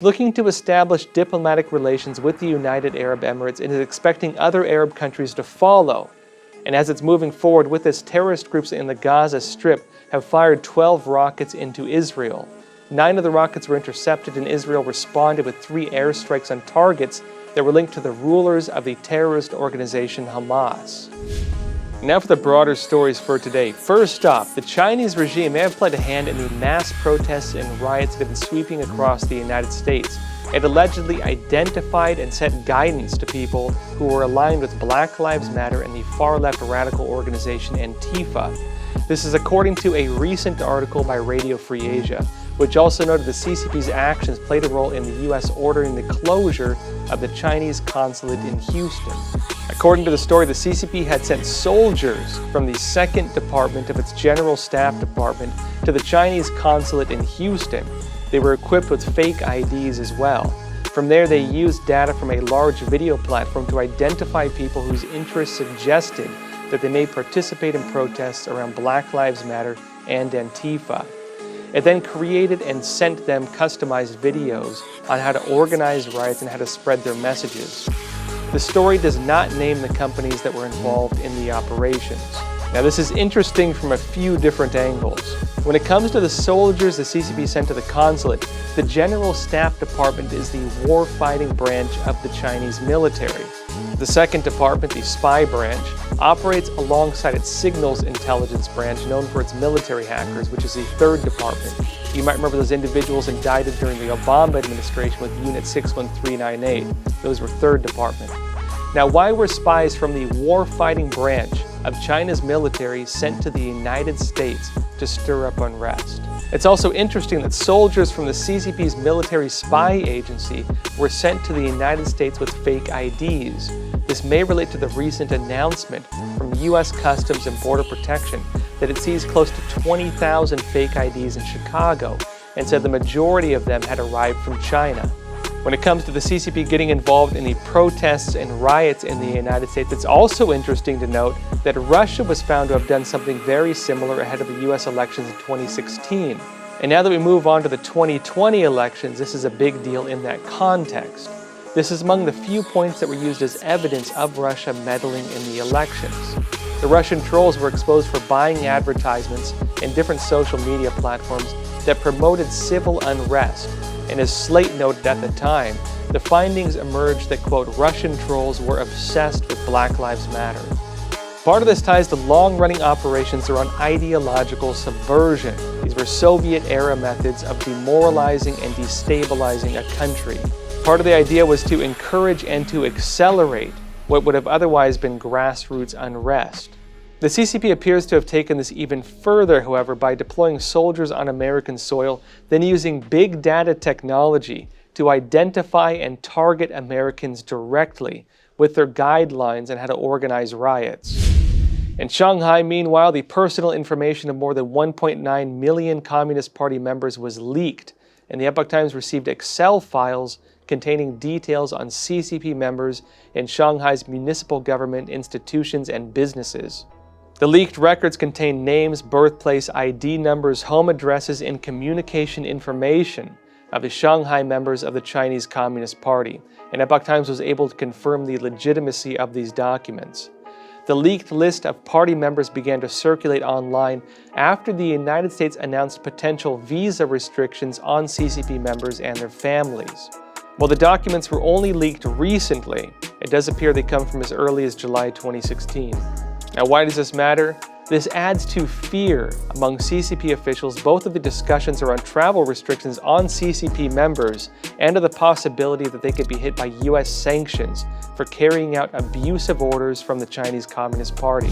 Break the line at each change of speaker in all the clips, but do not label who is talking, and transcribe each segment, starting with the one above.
looking to establish diplomatic relations with the United Arab Emirates and is expecting other Arab countries to follow. And as it's moving forward with this, terrorist groups in the Gaza Strip have fired 12 rockets into Israel. 9 of the rockets were intercepted, and Israel responded with 3 airstrikes on targets that were linked to the rulers of the terrorist organization Hamas. Now for the broader stories for today. First off, the Chinese regime may have played a hand in the mass protests and riots that have been sweeping across the United States. It allegedly identified and set guidance to people who were aligned with Black Lives Matter and the far-left radical organization Antifa. This is according to a recent article by Radio Free Asia, which also noted the CCP's actions played a role in the U.S. ordering the closure of the Chinese consulate in Houston. According to the story, the CCP had sent soldiers from the 2nd Department of its General Staff Department to the Chinese consulate in Houston. They were equipped with fake IDs as well. From there, they used data from a large video platform to identify people whose interests suggested that they may participate in protests around Black Lives Matter and Antifa. It then created and sent them customized videos on how to organize riots and how to spread their messages. The story does not name the companies that were involved in the operations. Now, this is interesting from a few different angles. When it comes to the soldiers the CCP sent to the consulate, the General Staff Department is the war-fighting branch of the Chinese military. The 2nd Department, the spy branch, operates alongside its signals intelligence branch known for its military hackers, which is the 3rd Department. You might remember those individuals indicted during the Obama administration with Unit 61398. Those were 3rd Department. Now, why were spies from the war-fighting branch of China's military sent to the United States to stir up unrest? It's also interesting that soldiers from the CCP's military spy agency were sent to the United States with fake IDs. This may relate to the recent announcement from U.S. Customs and Border Protection that it seized close to 20,000 fake IDs in Chicago and said the majority of them had arrived from China. When it comes to the CCP getting involved in the protests and riots in the United States, it's also interesting to note that Russia was found to have done something very similar ahead of the U.S. elections in 2016. And now that we move on to the 2020 elections, this is a big deal in that context. This is among the few points that were used as evidence of Russia meddling in the elections. The Russian trolls were exposed for buying advertisements in different social media platforms that promoted civil unrest. And as Slate noted at the time, the findings emerged that, quote, Russian trolls were obsessed with Black Lives Matter. Part of this ties to long-running operations around ideological subversion. These were Soviet-era methods of demoralizing and destabilizing a country. Part of the idea was to encourage and to accelerate what would have otherwise been grassroots unrest. The CCP appears to have taken this even further, however, by deploying soldiers on American soil, then using big data technology to identify and target Americans directly with their guidelines on how to organize riots. In Shanghai, meanwhile, the personal information of more than 1.9 million Communist Party members was leaked, and the Epoch Times received Excel files containing details on CCP members in Shanghai's municipal government institutions and businesses. The leaked records contain names, birthplace, ID numbers, home addresses, and communication information of the Shanghai members of the Chinese Communist Party, and Epoch Times was able to confirm the legitimacy of these documents. The leaked list of party members began to circulate online after the United States announced potential visa restrictions on CCP members and their families. While the documents were only leaked recently, it does appear they come from as early as July 2016. Now, why does this matter? This adds to fear among CCP officials, both of the discussions around travel restrictions on CCP members and of the possibility that they could be hit by U.S. sanctions for carrying out abusive orders from the Chinese Communist Party.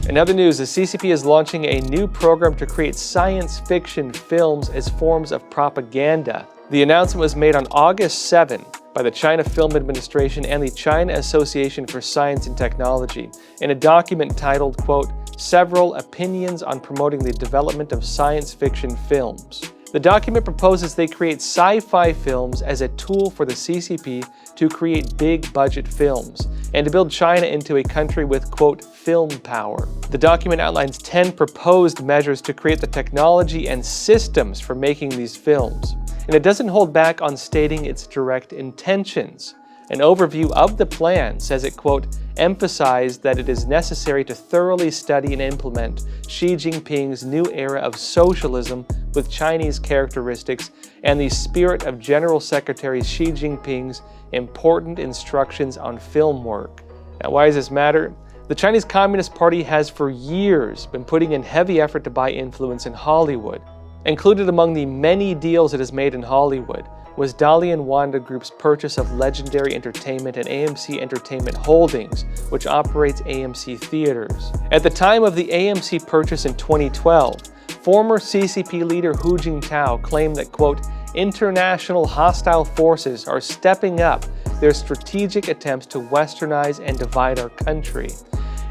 In other news, the CCP is launching a new program to create science fiction films as forms of propaganda. The announcement was made on August 7 by the China Film Administration and the China Association for Science and Technology in a document titled, quote, Several Opinions on Promoting the Development of Science Fiction Films. The The document proposes they create sci-fi films as a tool for the CCP to create big-budget films and to build China into a country with, quote, film power. The document outlines 10 proposed measures to create the technology and systems for making these films, and it doesn't hold back on stating its direct intentions. An overview of the plan says it, quote, emphasized that it is necessary to thoroughly study and implement Xi Jinping's new era of socialism with Chinese characteristics and the spirit of General Secretary Xi Jinping's important instructions on film work. Now, why does this matter? The Chinese Communist Party has for years been putting in heavy effort to buy influence in Hollywood. Included among the many deals it has made in Hollywood was Dalian Wanda Group's purchase of Legendary Entertainment and AMC Entertainment Holdings, which operates AMC theaters. At the time of the AMC purchase in 2012, former CCP leader Hu Jintao claimed that, quote, international hostile forces are stepping up their strategic attempts to westernize and divide our country.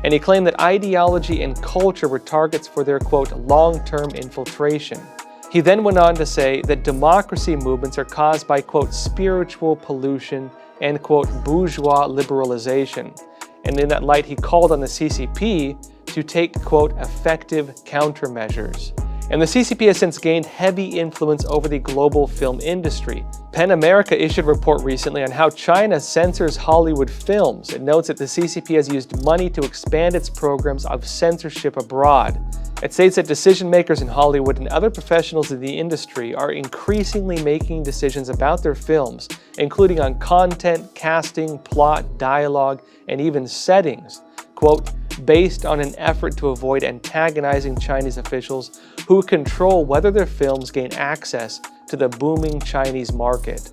And he claimed that ideology and culture were targets for their, quote, long-term infiltration. He then went on to say that democracy movements are caused by, quote, spiritual pollution and, quote, bourgeois liberalization. And in that light, he called on the CCP to take, quote, effective countermeasures. And the CCP has since gained heavy influence over the global film industry. PEN America issued a report recently on how China censors Hollywood films. It notes that the CCP has used money to expand its programs of censorship abroad. It states that decision makers in Hollywood and other professionals in the industry are increasingly making decisions about their films, including on content, casting, plot, dialogue, and even settings, quote, based on an effort to avoid antagonizing Chinese officials who control whether their films gain access to the booming Chinese market.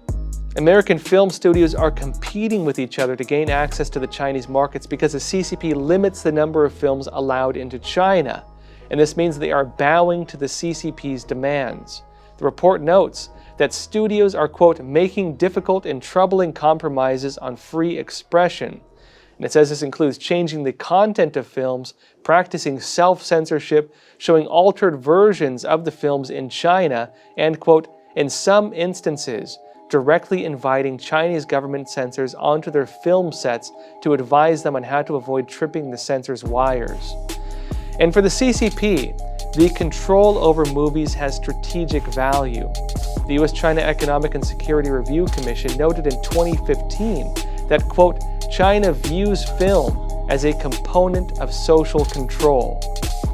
American film studios are competing with each other to gain access to the Chinese markets because the CCP limits the number of films allowed into China, and this means they are bowing to the CCP's demands. The report notes that studios are, quote, making difficult and troubling compromises on free expression. And it says this includes changing the content of films, practicing self-censorship, showing altered versions of the films in China, and, quote, in some instances, directly inviting Chinese government censors onto their film sets to advise them on how to avoid tripping the censors' wires. And for the CCP, the control over movies has strategic value. The U.S.-China Economic and Security Review Commission noted in 2015 that, quote, China views film as a component of social control.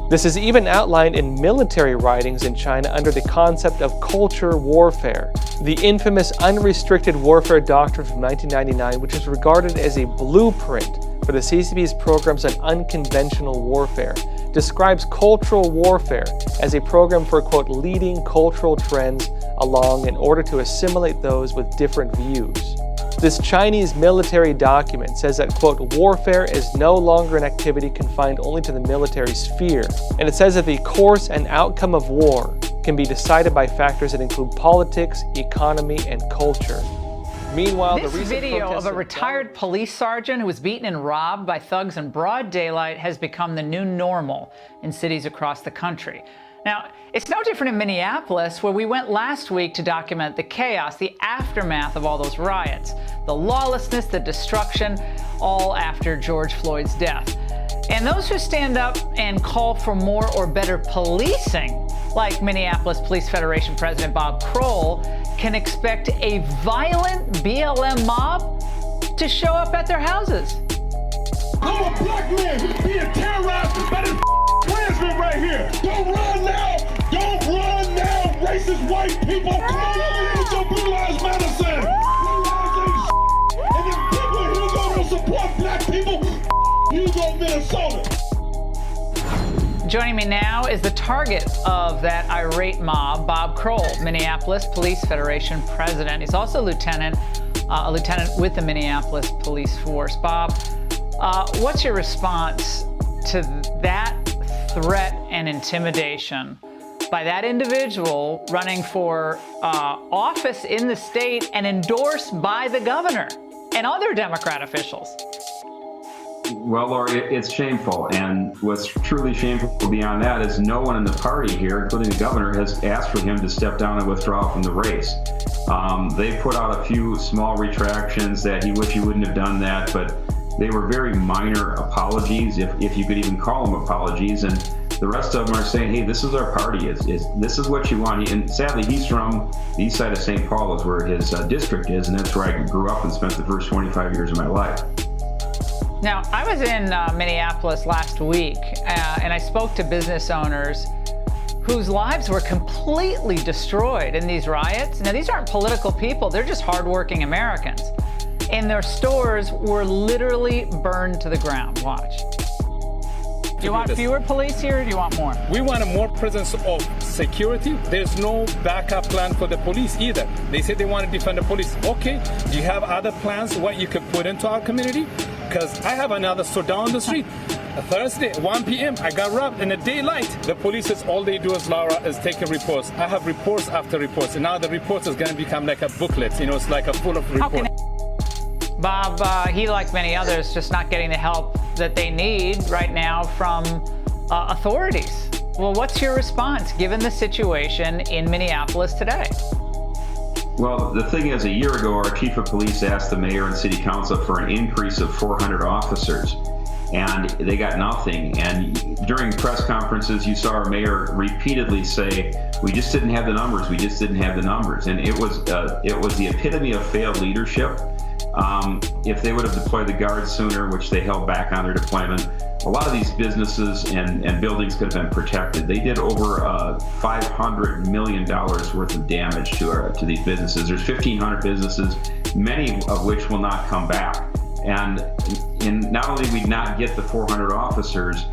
This is even outlined in military writings in China under the concept of culture warfare. The infamous unrestricted warfare doctrine from 1999, which is regarded as a blueprint for the CCP's programs on unconventional warfare, describes cultural warfare as a program for, quote, leading cultural trends along in order to assimilate those with different views. This Chinese military document says that, quote, warfare is no longer an activity confined only to the military sphere, and it says that the course and outcome of war can be decided by factors that include politics, economy, and culture. Meanwhile,
this video of a retired police sergeant who was beaten and robbed by thugs in broad daylight has become the new normal in cities across the country. Now, it's no different in Minneapolis, where we went last week to document the chaos, the aftermath of all those riots, the lawlessness, the destruction, all after George Floyd's death. And those who stand up and call for more or better policing, like Minneapolis Police Federation President Bob Kroll, can expect a violent BLM mob to show up at their houses.
I'm a black man being terrorized by this Klansman right here. Don't run now! Don't run now, racist white people! Come on, with your Blue Lives Matter sign! Blue Lives ain't and if people who gonna support black people, you go Minnesota.
Joining me now is the target of that irate mob, Bob Kroll, Minneapolis Police Federation president. He's also a lieutenant with the Minneapolis Police Force. Bob, what's your response to that threat and intimidation by that individual running for office in the state and endorsed by the governor and other Democrat officials?
Well, Laura, it's shameful. And what's truly shameful beyond that is no one in the party here, including the governor, has asked for him to step down and withdraw from the race. They put out a few small retractions that he wished he wouldn't have done that, but they were very minor apologies, if you could even call them apologies. And the rest of them are saying, hey, this is our party. This is what you want. And sadly, he's from the east side of St. Paul is where his district is, and that's where I grew up and spent the first 25 years of my life.
Now, I was in Minneapolis last week, and I spoke to business owners whose lives were completely destroyed in these riots. Now, these aren't political people. They're just hardworking Americans. And their stores were literally burned to the ground. Watch. Do you want fewer police here, or do you want more?
We want a more presence of security. There's no backup plan for the police either. They say they want to defend the police. Okay, do you have other plans, what you could put into our community? Because I have another store down the street. A Thursday, 1 p.m., I got robbed in the daylight. The police is all they do is, Laura, is taking reports. I have reports after reports, and now the reports is going to become like a booklet. You know, it's like a full of reports.
Bob, he, like many others, just not getting the help that they need right now from authorities. Well, what's your response given the situation in Minneapolis today?
Well, the thing is, a year ago, our chief of police asked the mayor and city council for an increase of 400 officers, and they got nothing. And during press conferences, you saw our mayor repeatedly say, we just didn't have the numbers, we just didn't have the numbers. And it was the epitome of failed leadership. If they would have deployed the guards sooner, which they held back on their deployment, a lot of these businesses and buildings could have been protected. They did over $500 million worth of damage to these businesses. There's 1,500 businesses, many of which will not come back. And not only we not get the 400 officers,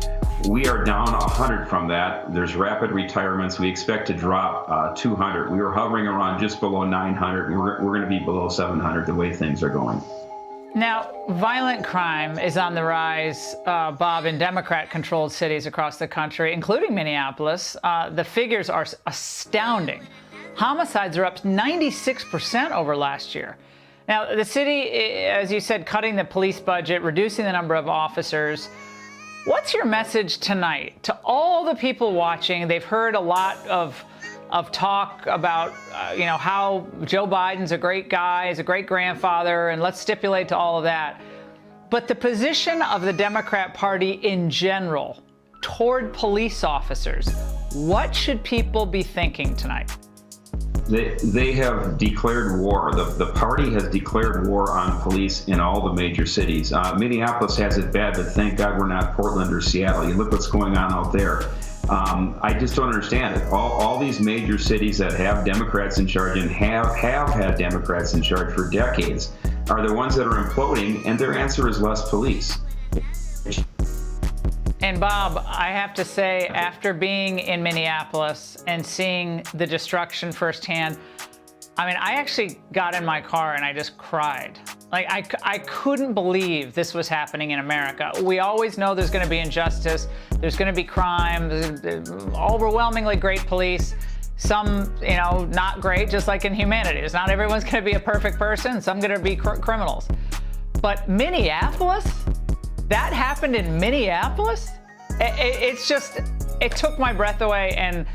we are down 100 from that. There's rapid retirements. We expect to drop 200. We were hovering around just below 900. We're going to be below 700 the way things are going.
Now, violent crime is on the rise, Bob, in Democrat-controlled cities across the country, including Minneapolis. The figures are astounding. Homicides are up 96% over last year. Now, the city, as you said, cutting the police budget, reducing the number of officers. What's your message tonight to all the people watching? They've heard a lot of talk about, how Joe Biden's a great guy, he's a great grandfather, and let's stipulate to all of that. But the position of the Democrat Party in general toward police officers, what should people be thinking tonight?
They have declared war. The party has declared war on police in all the major cities. Minneapolis has it bad, but thank God we're not Portland or Seattle. You look what's going on out there. I just don't understand it. All these major cities that have Democrats in charge and have had Democrats in charge for decades are the ones that are imploding, and their answer is less police.
And Bob, I have to say, after being in Minneapolis and seeing the destruction firsthand, I actually got in my car and I just cried. Like, I couldn't believe this was happening in America. We always know there's going to be injustice, there's going to be crime, overwhelmingly great police, some, not great, just like in humanity. It's not everyone's going to be a perfect person, some going to be criminals. But Minneapolis? That happened in Minneapolis? It took my breath away, and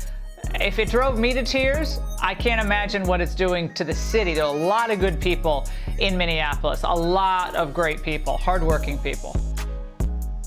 if it drove me to tears, I can't imagine what it's doing to the city. There are a lot of good people in Minneapolis, a lot of great people, hardworking people.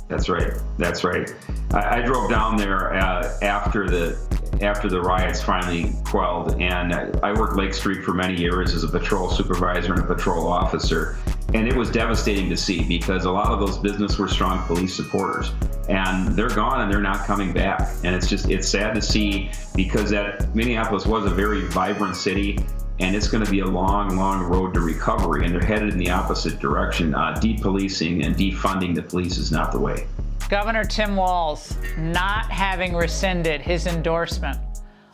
That's right. That's right. I drove down there after the riots finally quelled, and I worked Lake Street for many years as a patrol supervisor and a patrol officer. And it was devastating to see, because a lot of those businesses were strong police supporters, and they're gone and they're not coming back. And it's sad to see, because that Minneapolis was a very vibrant city, and it's going to be a long, long road to recovery, and they're headed in the opposite direction. Depolicing and defunding the police is not the way.
Governor Tim Walz not having rescinded his endorsement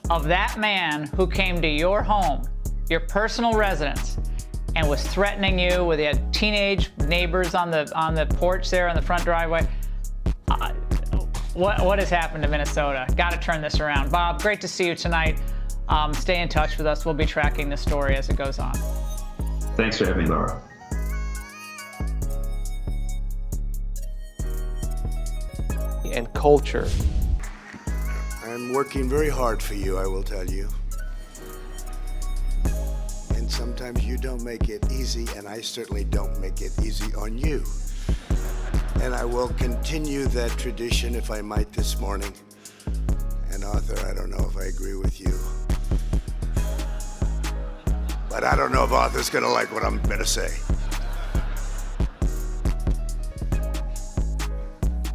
of that man who came to your home, your personal residence, and was threatening you with your teenage neighbors on the porch there on the front driveway. What has happened to Minnesota? Got to turn this around. Bob, great to see you tonight. Stay in touch with us. We'll be tracking the story as it goes on.
Thanks for having me, Laura.
culture.
I'm working very hard for you, I will tell you. And sometimes you don't make it easy, and I certainly don't make it easy on you. And I will continue that tradition, if I might, this morning. And Arthur, I don't know if I agree with you. But I don't know if Arthur's gonna like what I'm gonna say.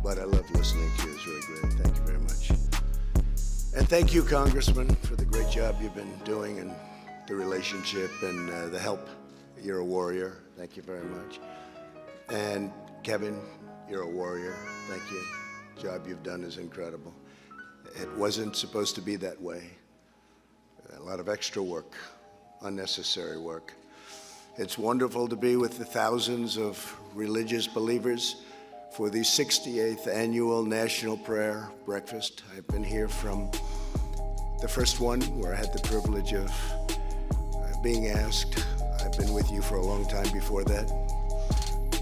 But I love listening to you, it's really great. Thank you very much. And thank you, Congressman, for the great job you've been doing and the relationship and the help. You're a warrior. Thank you very much. And Kevin, you're a warrior. Thank you. The job you've done is incredible. It wasn't supposed to be that way. A lot of extra work, unnecessary work. It's wonderful to be with the thousands of religious believers for the 68th annual National Prayer Breakfast. I've been here from the first one where I had the privilege of being asked. I've been with you for a long time before that.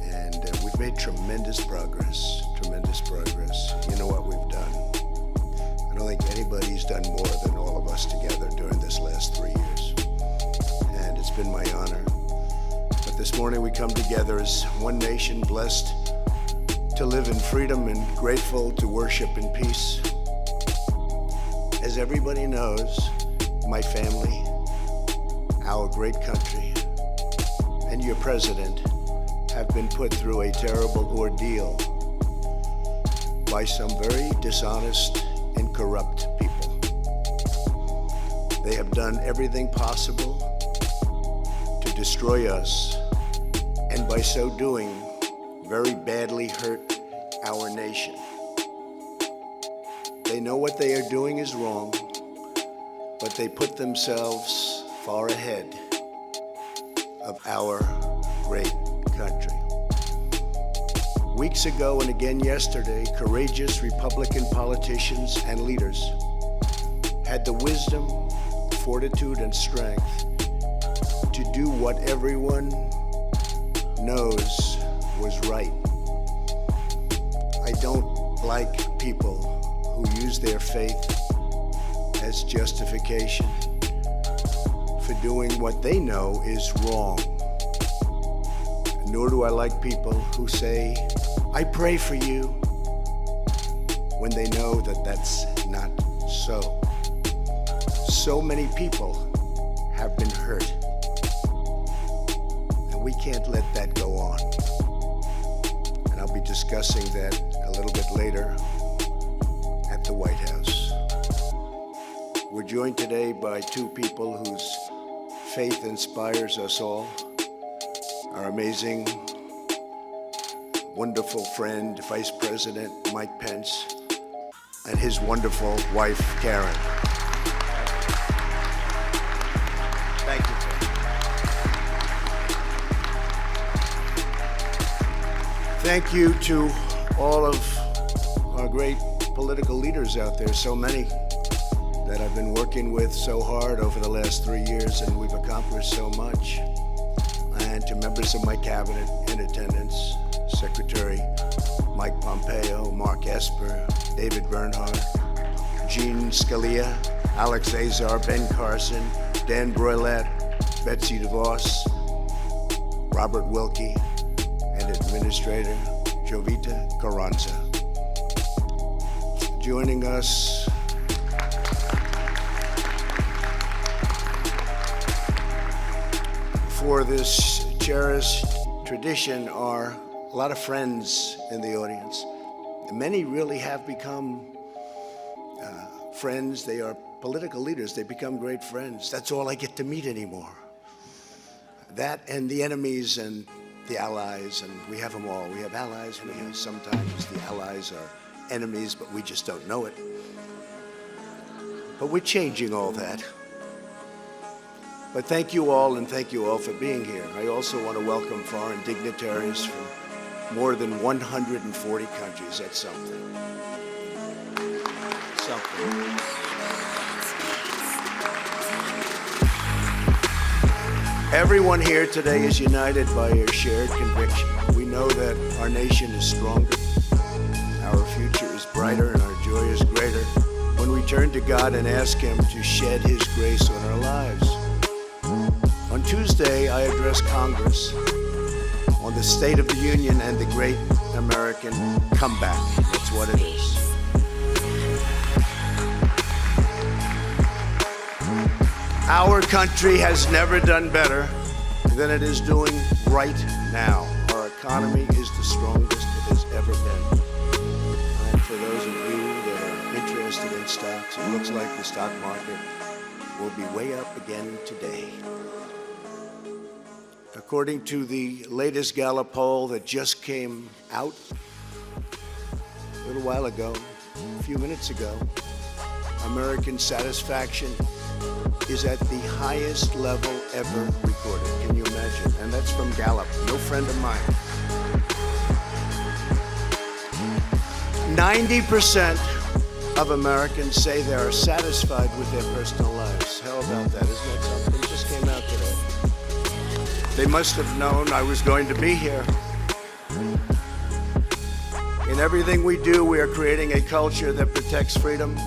And we've made tremendous progress, tremendous progress. You know what we've done. I don't think anybody's done more than all of us together during this last 3 years. And it's been my honor. But this morning we come together as one nation, blessed to live in freedom and grateful to worship in peace. As everybody knows, my family, our great country, and your president have been put through a terrible ordeal by some very dishonest and corrupt people. They have done everything possible to destroy us, and by so doing, very badly hurt our nation. They know what they are doing is wrong, but they put themselves far ahead of our great country. Weeks ago and again yesterday, courageous Republican politicians and leaders had the wisdom, fortitude, and strength to do what everyone knows was right. I don't like people who use their faith as justification for doing what they know is wrong. Nor do I like people who say, I pray for you, when they know that that's not so. So many people have been hurt, and we can't let that go on. And I'll be discussing that a little bit later at the White House. We're joined today by two people whose faith inspires us all. Our amazing, wonderful friend, Vice President Mike Pence, and his wonderful wife, Karen. Thank you. Thank you to all of our great political leaders out there, so many that I've been working with so hard over the last 3 years, and we've accomplished so much. And to members of my cabinet in attendance, Secretary Mike Pompeo, Mark Esper, David Bernhardt, Jean Scalia, Alex Azar, Ben Carson, Dan Broilette, Betsy DeVos, Robert Wilkie, and Administrator Jovita Carranza. Joining us for this cherished tradition are a lot of friends in the audience. Many really have become friends. They are political leaders. They become great friends. That's all I get to meet anymore. That and the enemies and the allies, and we have them all. We have allies, and we have sometimes the allies are enemies, but we just don't know it. But we're changing all that. But thank you all, and thank you all for being here. I also want to welcome foreign dignitaries from more than 140 countries. That's something. Something. Everyone here today is united by a shared conviction. We know that our nation is stronger, our future is brighter and our joy is greater when we turn to God and ask Him to shed His grace on our lives. On Tuesday, I addressed Congress on the State of the Union and the great American comeback. That's what it is. Our country has never done better than it is doing right now. Our economy is the strongest it has ever been. And for those of you that are interested in stocks, it looks like the stock market will be way up again today. According to the latest Gallup poll that just came out a little while ago, a few minutes ago, American satisfaction is at the highest level ever recorded. Can you imagine? And that's from Gallup, no friend of mine. 90% of Americans say they are satisfied with their personal lives. How about that? Isn't that something? It just came out today. They must have known I was going to be here. In everything we do, we are creating a culture that protects freedom,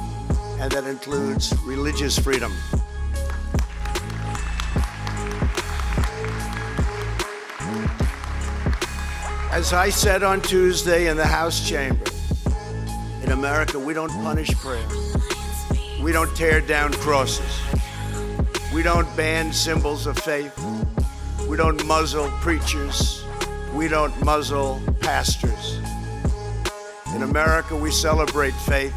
and that includes religious freedom. As I said on Tuesday in the House chamber, in America, we don't punish prayer. We don't tear down crosses. We don't ban symbols of faith. We don't muzzle preachers. We don't muzzle pastors. In America, we celebrate faith.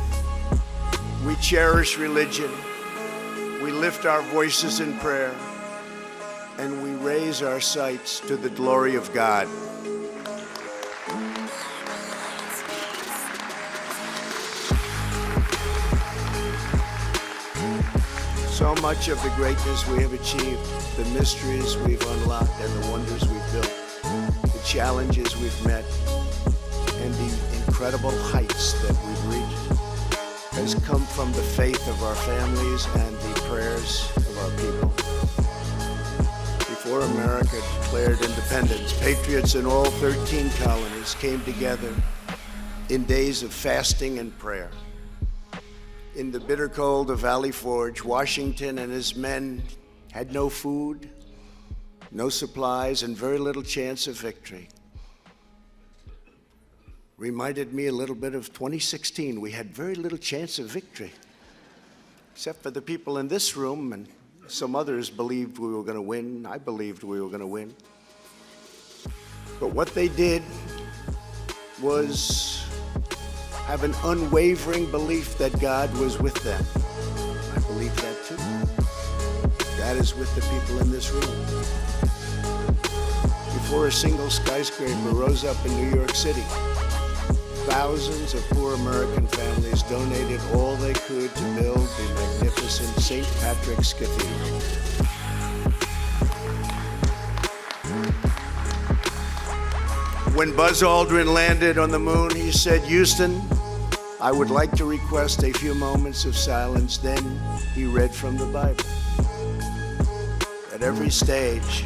We cherish religion. We lift our voices in prayer. And we raise our sights to the glory of God. So much of the greatness we have achieved, the mysteries we've unlocked, and the wonders we've built, the challenges we've met, and the incredible heights that we've reached has come from the faith of our families and the prayers of our people. Before America declared independence, patriots in all 13 colonies came together in days of fasting and prayer. In the bitter cold of Valley Forge, Washington and his men had no food, no supplies, and very little chance of victory. Reminded me a little bit of 2016. We had very little chance of victory, except for the people in this room, and some others believed we were going to win. I believed we were going to win. But what they did was have an unwavering belief that God was with them. I believe that too. God is with the people in this room. Before a single skyscraper rose up in New York City, thousands of poor American families donated all they could to build the magnificent St. Patrick's Cathedral. When Buzz Aldrin landed on the moon, he said, "Houston, I would like to request a few moments of silence." Then he read from the Bible. At every stage,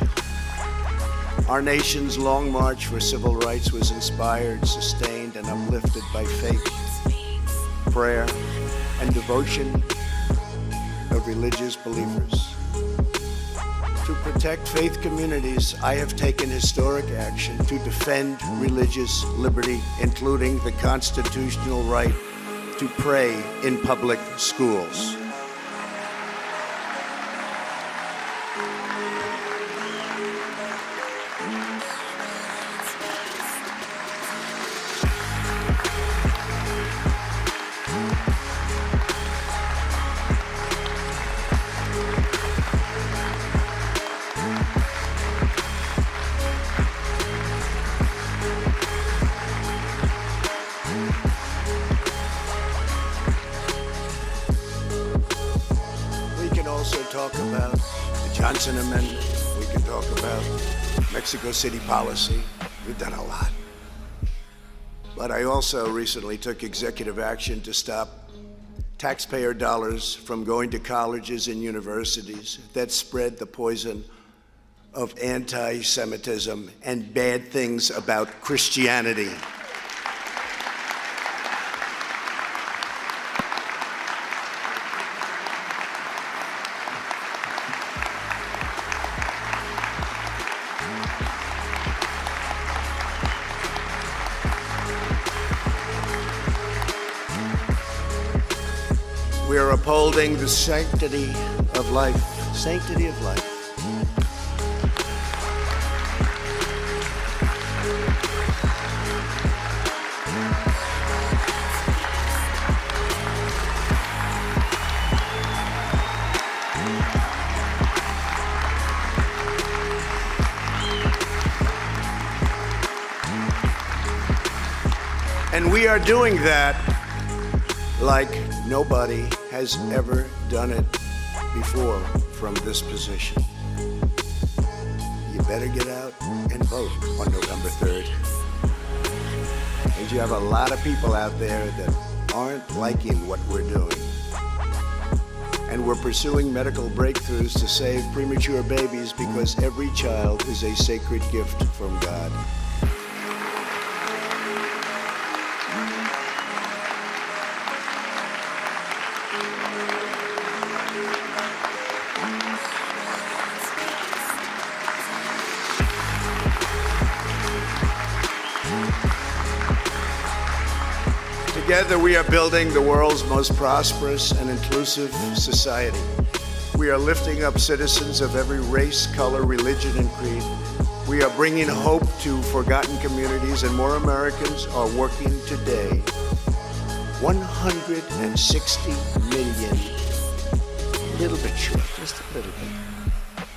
our nation's long march for civil rights was inspired, sustained, and uplifted by faith, prayer, and devotion of religious believers. To protect faith communities, I have taken historic action to defend religious liberty, including the constitutional right to pray in public schools. Talk about the Johnson Amendment. We can talk about Mexico City policy. We've done a lot. But I also recently took executive action to stop taxpayer dollars from going to colleges and universities that spread the poison of anti-Semitism and bad things about Christianity. We are upholding the sanctity of life. Sanctity of life. And we are doing that like nobody has ever done it before from this position. You better get out and vote on November 3rd. And you have a lot of people out there that aren't liking what we're doing. And we're pursuing medical breakthroughs to save premature babies because every child is a sacred gift from God. Together, we are building the world's most prosperous and inclusive society. We are lifting up citizens of every race, color, religion, and creed. We are bringing hope to forgotten communities, and more Americans are working today. 160 million, a little bit short, just a little bit.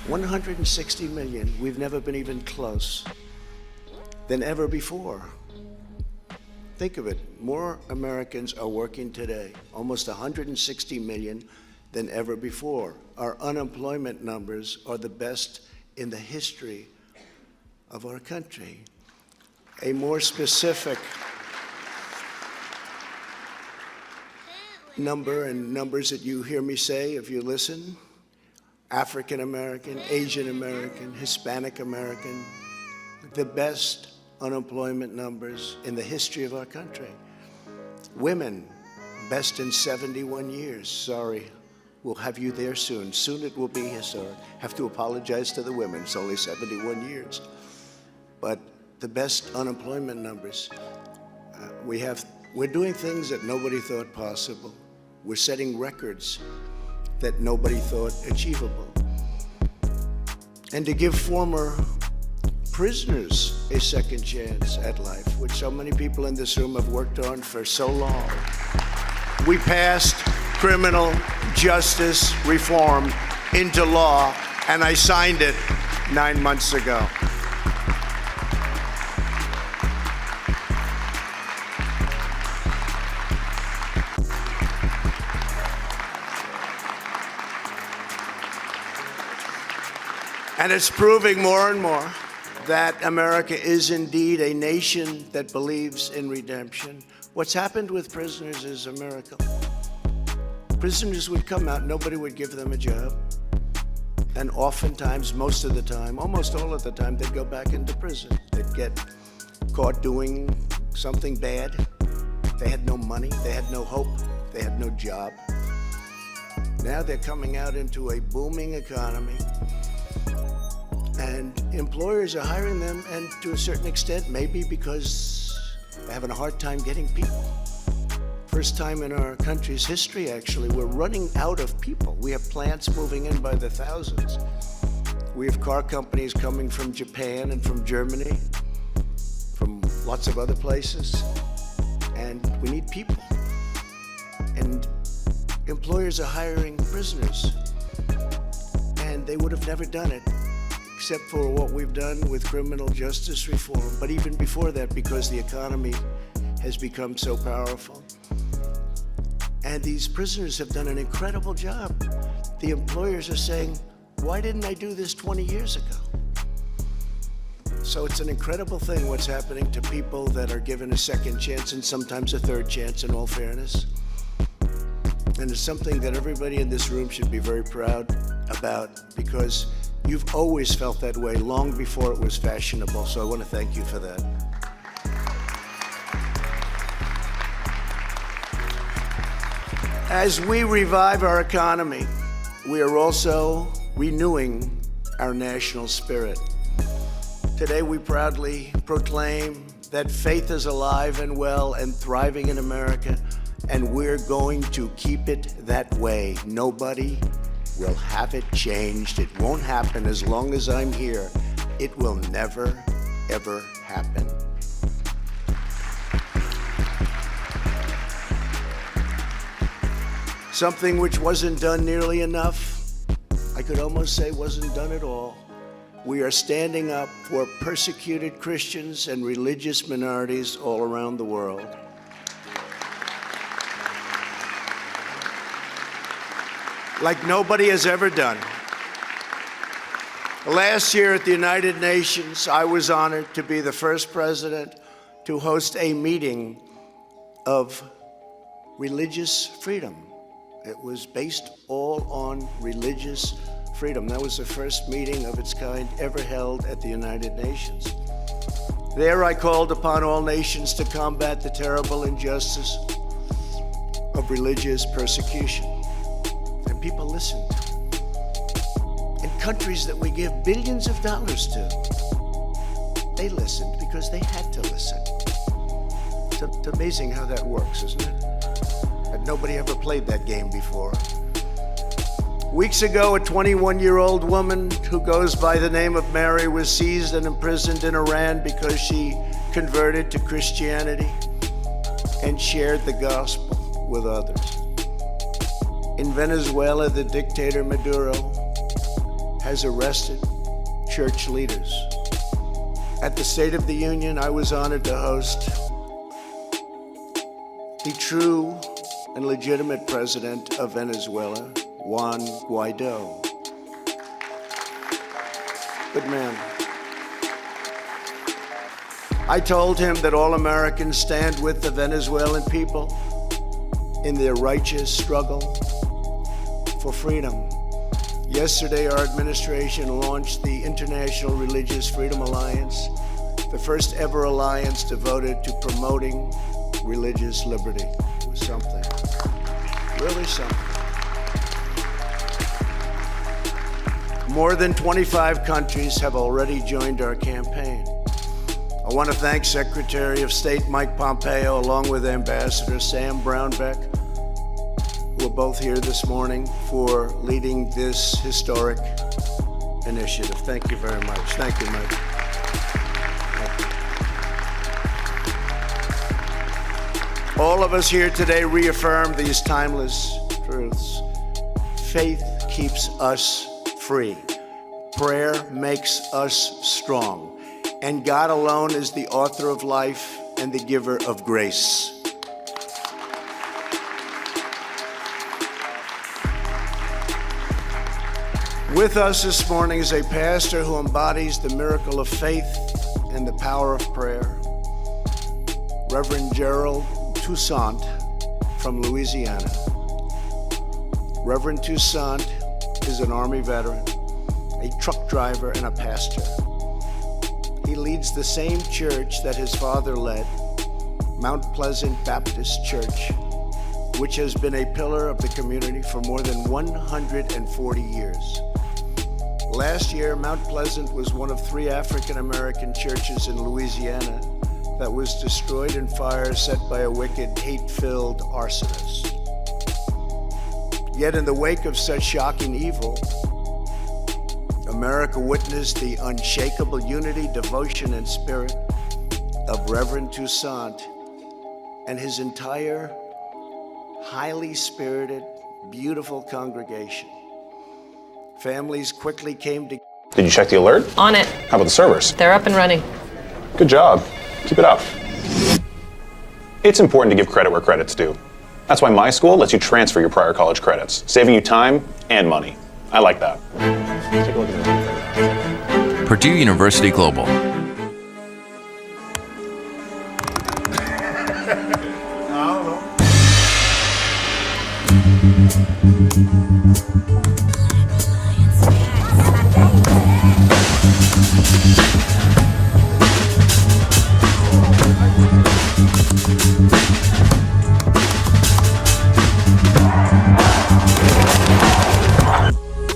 160 million, we've never been even close than ever before. Think of it, more Americans are working today, almost 160 million than ever before. Our unemployment numbers are the best in the history of our country. A more specific number, and numbers that you hear me say if you listen, African American, Asian American, Hispanic American, the best unemployment numbers in the history of our country. Women, best in 71 years. Sorry, we'll have you there soon. Soon it will be historic. Have to apologize to the women, it's only 71 years. But the best unemployment numbers. We're doing things that nobody thought possible. We're setting records that nobody thought achievable. And to give former prisoners a second chance at life, which so many people in this room have worked on for so long. We passed criminal justice reform into law, and I signed it 9 months ago. And it's proving more and more that America is indeed a nation that believes in redemption. What's happened with prisoners is a miracle. Prisoners would come out, nobody would give them a job. And oftentimes, most of the time, almost all of the time, they'd go back into prison. They'd get caught doing something bad. They had no money, they had no hope, they had no job. Now they're coming out into a booming economy. And employers are hiring them, and to a certain extent, maybe because they're having a hard time getting people. First time in our country's history, actually, we're running out of people. We have plants moving in by the thousands. We have car companies coming from Japan and from Germany, from lots of other places, and we need people. And employers are hiring prisoners, and they would have never done it except for what we've done with criminal justice reform, but even before that, because the economy has become so powerful. And these prisoners have done an incredible job. The employers are saying, why didn't I do this 20 years ago? So it's an incredible thing what's happening to people that are given a second chance and sometimes a third chance, in all fairness. And it's something that everybody in this room should be very proud about, because you've always felt that way long before it was fashionable, so I want to thank you for that. As we revive our economy, we are also renewing our national spirit. Today we proudly proclaim that faith is alive and well and thriving in America, and we're going to keep it that way. Nobody will have it changed. It won't happen as long as I'm here. It will never, ever happen. Something which wasn't done nearly enough, I could almost say wasn't done at all. We are standing up for persecuted Christians and religious minorities all around the world. Like nobody has ever done. Last year at the United Nations, I was honored to be the first president to host a meeting of religious freedom. It was based all on religious freedom. That was the first meeting of its kind ever held at the United Nations. There I called upon all nations to combat the terrible injustice of religious persecution. And people listened. In countries that we give billions of dollars to, they listened because they had to listen. It's amazing how that works, isn't it? Had nobody ever played that game before. Weeks ago, a 21-year-old woman who goes by the name of Mary was seized and imprisoned in Iran because she converted to Christianity and shared the gospel with others. In Venezuela, the dictator Maduro has arrested church leaders. At the State of the Union, I was honored to host the true and legitimate president of Venezuela, Juan Guaido. Good man. I told him that all Americans stand with the Venezuelan people in their righteous struggle for freedom. Yesterday, our administration launched the International Religious Freedom Alliance, the first ever alliance devoted to promoting religious liberty. It was something, really something. More than 25 countries have already joined our campaign. I want to thank Secretary of State Mike Pompeo, along with Ambassador Sam Brownback, who are both here this morning, for leading this historic initiative. Thank you very much. Thank you, Mike. All of us here today reaffirm these timeless truths. Faith keeps us free. Prayer makes us strong. And God alone is the author of life and the giver of grace. With us this morning is a pastor who embodies the miracle of faith and the power of prayer, Reverend Gerald Toussaint from Louisiana. Reverend Toussaint is an Army veteran, a truck driver, and a pastor. He leads the same church that his father led, Mount Pleasant Baptist Church, which has been a pillar of the community for more than 140 years. Last year, Mount Pleasant was one of 3 African-American churches in Louisiana that was destroyed in fire set by a wicked, hate-filled arsonist. Yet in the wake of such shocking evil, America witnessed the unshakable unity, devotion, and spirit of Reverend Toussaint and his entire highly spirited, beautiful congregation. Families quickly came together.
Did you check the alert?
On it.
How about the servers?
They're up and running.
Good job. Keep it up. It's important to give credit where credit's due. That's why my school lets you transfer your prior college credits, saving you time and money. I like that. Take a look at this.
Purdue University Global.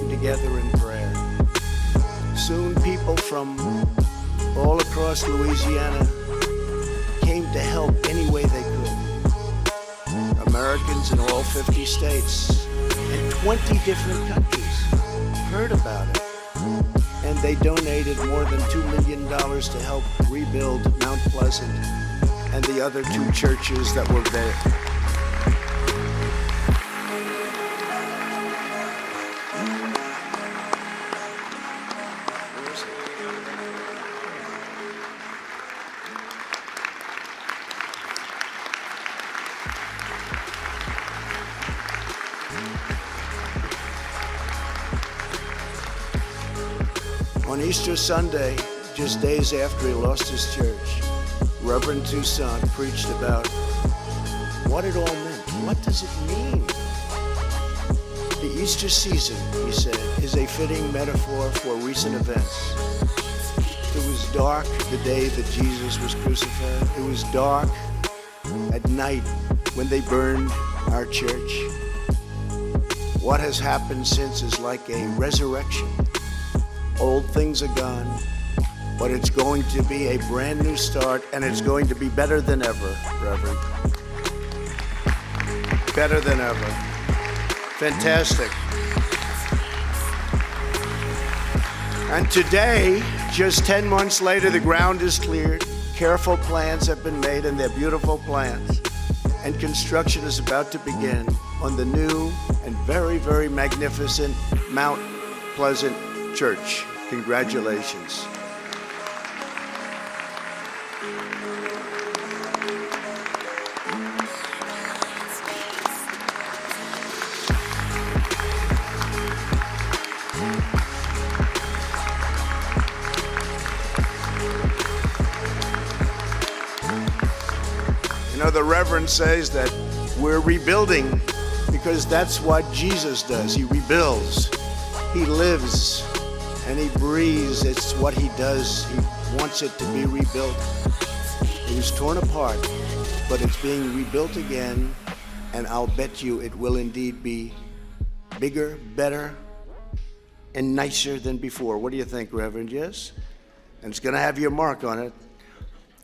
Together in prayer. Soon people from all across Louisiana came to help any way they could. America Americans in all 50 states and 20 different countries heard about it. And they donated more than $2 million to help rebuild Mount Pleasant and the other 2 churches that were there. On Easter Sunday, just days after he lost his church, Reverend Toussaint preached about what it all meant. What does it mean? The Easter season, he said, is a fitting metaphor for recent events. It was dark the day that Jesus was crucified. It was dark at night when they burned our church. What has happened since is like a resurrection. Old things are gone, but it's going to be a brand new start, and it's going to be better than ever, Reverend. Better than ever. Fantastic. And today, just 10 months later, the ground is cleared. Careful plans have been made, and they're beautiful plans. And construction is about to begin on the new and very, very magnificent Mount Pleasant Church. Congratulations. You know, the Reverend says that we're rebuilding because that's what Jesus does. He rebuilds. He lives and he breathes. It's what he does. He wants it to be rebuilt. It was torn apart, but it's being rebuilt again, and I'll bet you it will indeed be bigger, better, and nicer than before. What do you think, Reverend? Yes? And it's going to have your mark on it.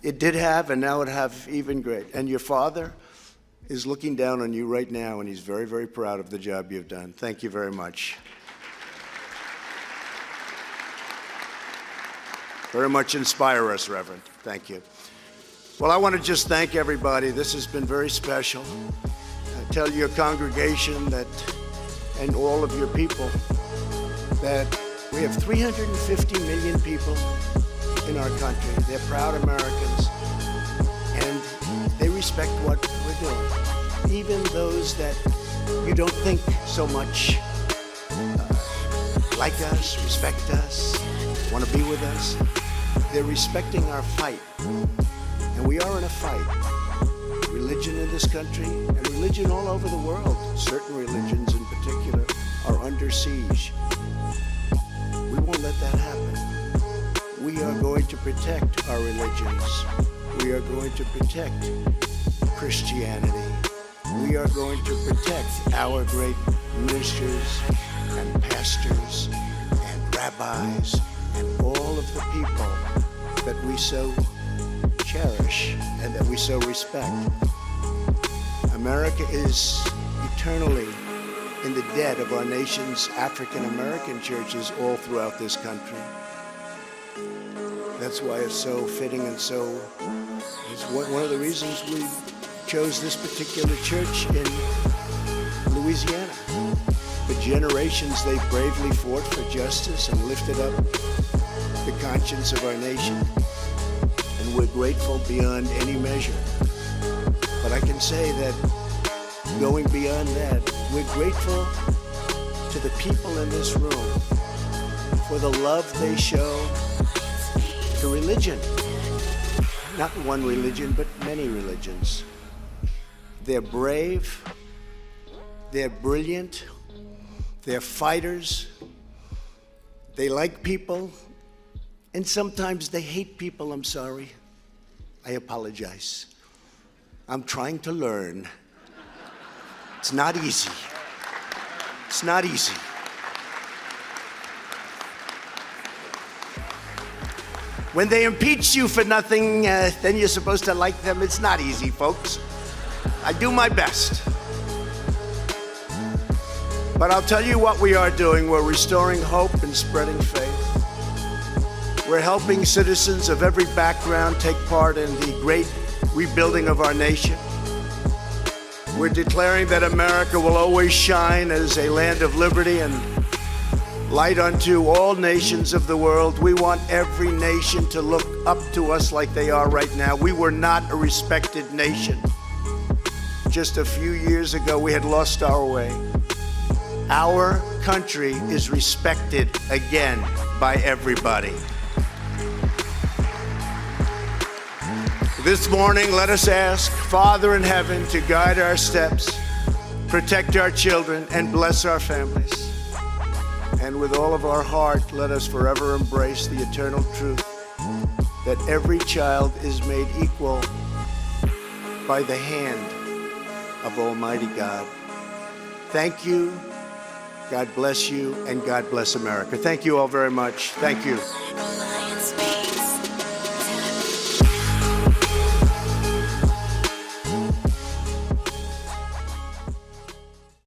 It did have, and now it have even great. And your father is looking down on you right now, and he's very, very proud of the job you've done. Thank you very much. Very much inspire us, Reverend. Thank you. Well, I want to just thank everybody. This has been very special. I tell your congregation that, and all of your people, that we have 350 million people in our country. They're proud Americans, and they respect what we're doing. Even those that you don't think so much like us, respect us, want to be with us, they're respecting our fight. And we are in a fight. Religion in this country and religion all over the world, certain religions in particular, are under siege. We won't let that happen. We are going to protect our religions. We are going to protect Christianity. We are going to protect our great ministers and pastors and rabbis and all of the people that we so cherish and that we so respect. America is eternally in the debt of our nation's African American churches all throughout this country. That's why it's so fitting and so, it's one of the reasons we chose this particular church in Louisiana. For generations, they bravely fought for justice and lifted up the conscience of our nation. And we're grateful beyond any measure. But I can say that going beyond that, we're grateful to the people in this room for the love they show to religion. Not one religion, but many religions. They're brave, they're brilliant, they're fighters, they like people, and sometimes they hate people. I'm sorry. I apologize. I'm trying to learn. It's not easy. It's not easy. When they impeach you for nothing, then you're supposed to like them. It's not easy, folks. I do my best. But I'll tell you what we are doing. We're restoring hope and spreading faith. We're helping citizens of every background take part in the great rebuilding of our nation. We're declaring that America will always shine as a land of liberty and light unto all nations of the world. We want every nation to look up to us like they are right now. We were not a respected nation. Just a few years ago, we had lost our way. Our country is respected again by everybody. This morning, let us ask Father in heaven to guide our steps, protect our children, and bless our families. And with all of our heart, let us forever embrace the eternal truth that every child is made equal by the hand of Almighty God. Thank you. God bless you, and God bless America. Thank you all very much. Thank you.